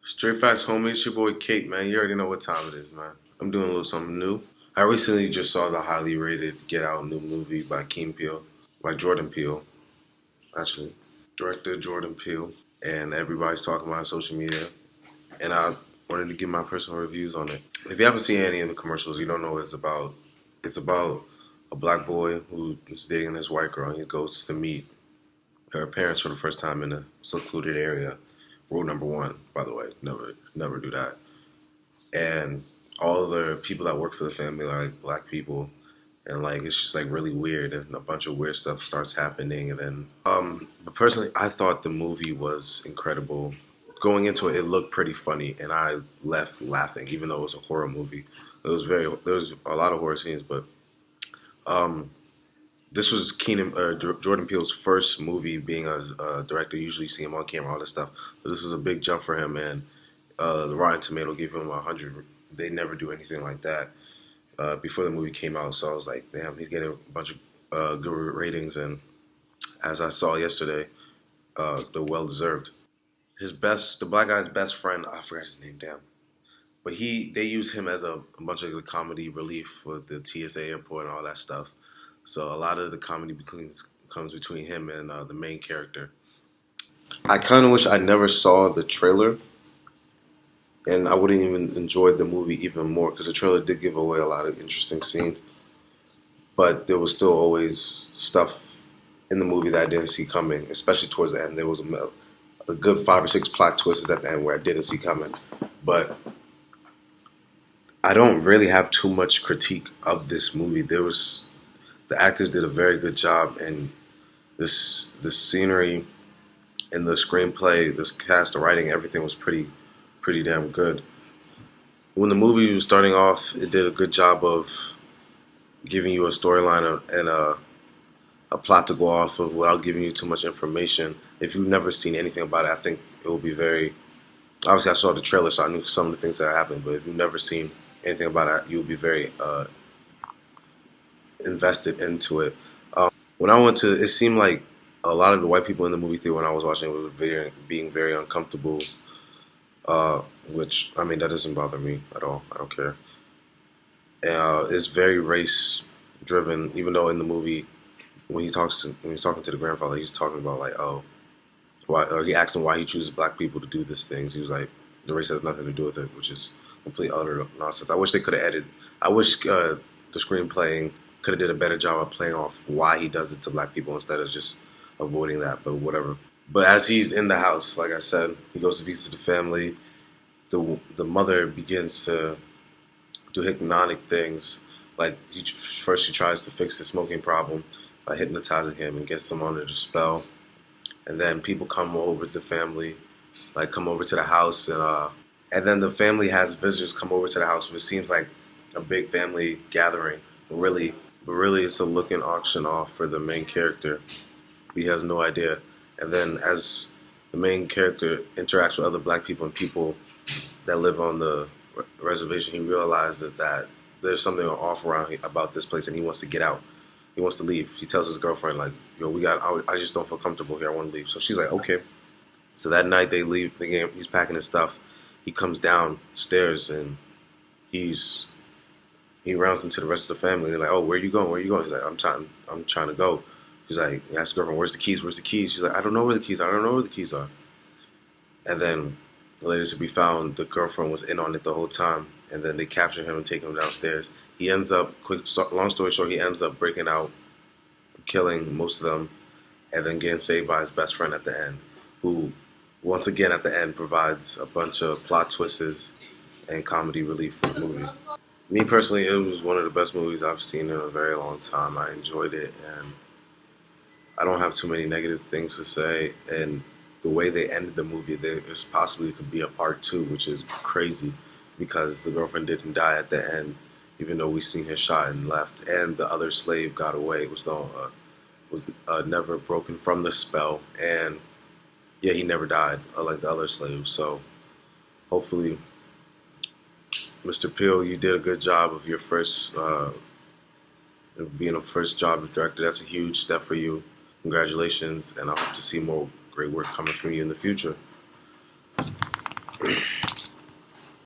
Straight facts, homie. It's your boy Kate, man. You already know what time it is, man. I'm doing a little something new. I recently just saw the highly rated Get Out new movie by Peele, by Jordan Peele, actually. Director Jordan Peele. And everybody's talking about it on social media. And I wanted to give my personal reviews on it. If you haven't seen any of the commercials, you don't know what it's about. It's about a black boy who is dating this white girl, and he goes to meet her parents for the first time in a secluded area. Rule number one, by the way, never do that. And all of the people that work for the family are like black people, and like it's just like really weird, and a bunch of weird stuff starts happening, and then but personally, I thought the movie was incredible. Going into it, it looked pretty funny, and I left laughing, even though it was a horror movie. There was a lot of horror scenes, but um, this was Jordan Peele's first movie being a director. Usually, you see him on camera, all this stuff, but this was a big jump for him, and the Rotten Tomato gave him 100. They never do anything like that before the movie came out. So I was like, damn, he's getting a bunch of good ratings. And as I saw yesterday, they're well deserved. The black guy's best friend, I forgot his name, damn. But they use him as a bunch of the comedy relief with the TSA airport and all that stuff. So a lot of the comedy comes between him and the main character. I kind of wish I never saw the trailer, and I wouldn't even enjoy the movie even more because the trailer did give away a lot of interesting scenes. But there was still always stuff in the movie that I didn't see coming, especially towards the end. There was a good 5 or 6 plot twists at the end where I didn't see coming. But I don't really have too much critique of this movie. The actors did a very good job, and the scenery and the screenplay, this cast, the writing, everything was pretty damn good. When the movie was starting off, it did a good job of giving you a storyline and a plot to go off of without giving you too much information. If you've never seen anything about it, I think it will be very. Obviously, I saw the trailer, so I knew some of the things that happened. But if you've never seen anything about it, you'll be very invested into it. When I went to, it seemed like a lot of the white people in the movie theater when I was watching it was being very uncomfortable. Which I mean, that doesn't bother me at all. I don't care. It's very race driven, even though in the movie when he's talking to the grandfather, he's talking about like, oh, why, or he asked him why he chooses black people to do these things. He was like, the race has nothing to do with it, which is complete utter nonsense. I wish they could have edited. I wish the screenplaying could have did a better job of playing off why he does it to black people instead of just avoiding that. But whatever. But as he's in the house, like I said, he goes to visit the family. The mother begins to do hypnotic things. Like first she tries to fix his smoking problem by hypnotizing him and gets him under the spell. And then people come over to the family, like come over to the house, and then the family has visitors come over to the house, which seems like a big family gathering. But really, it's a looking auction off for the main character. He has no idea. And then as the main character interacts with other black people and people that live on the reservation, he realizes that there's something off around about this place, and he wants to get out. He wants to leave. He tells his girlfriend, like, yo, I just don't feel comfortable here. I want to leave. So she's like, okay. So that night they leave the game. He's packing his stuff. He comes downstairs and he rounds into the rest of the family. They're like, oh, where you going? Where you going? He's like, I'm trying to go. He's like, he asks his girlfriend, where's the keys? Where's the keys? She's like, I don't know where the keys are. I don't know where the keys are. And then later to be found, the girlfriend was in on it the whole time. And then they capture him and take him downstairs. He ends up, long story short, he ends up breaking out, killing most of them, and then getting saved by his best friend at the end, who, once again at the end, provides a bunch of plot twists and comedy relief for the movie. Me personally, it was one of the best movies I've seen in a very long time. I enjoyed it, and I don't have too many negative things to say. And the way they ended the movie, there's possibly could be a part two, which is crazy because the girlfriend didn't die at the end, even though we seen her shot and left, and the other slave got away. It was never broken from the spell, and yeah, he never died like the other slaves. So hopefully, Mr. Peele, you did a good job of your first being a first job as director. That's a huge step for you. Congratulations, and I hope to see more great work coming from you in the future.